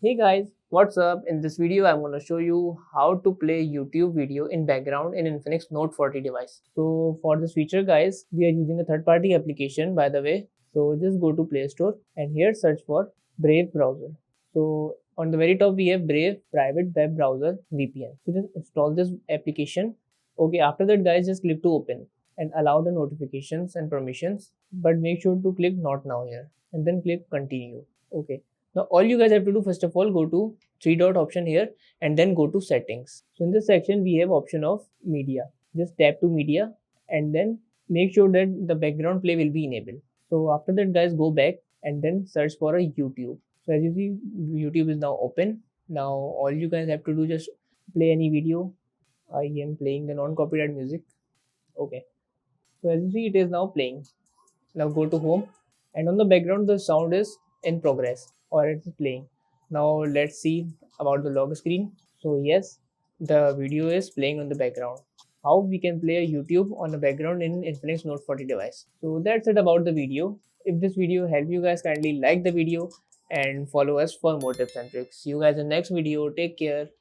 Hey guys, what's up? In this video, I'm going to show you how to play YouTube video in background in Infinix Note 40 device. So for this feature guys, we are using a third-party application by the way. So just go to Play Store and here search for Brave browser. So on the very top we have Brave private web browser VPN. So just install this application. Okay, after that guys, just click to open and allow the notifications and permissions, but make sure to click not now here and then click continue. Okay, now all you guys have to do, first of all, go to three dot option here and then go to settings. So in this section we have option of media. Just tap to media and then make sure that the background play will be enabled. So after that guys, go back and then search for a YouTube. So as you see, YouTube is now open. Now all you guys have to do, just play any video. I am playing the non-copyright music. Okay, so as you see, it is now playing. Now go to home and on the background the sound is in progress or it's playing. Now let's see about the log screen. So yes, the video is playing on the background. How we can play a YouTube on the background in Infinix Note 40 device. So that's it about the video. If this video helped you guys, kindly like the video and follow us for more tips and tricks. See you guys in the next video. Take care.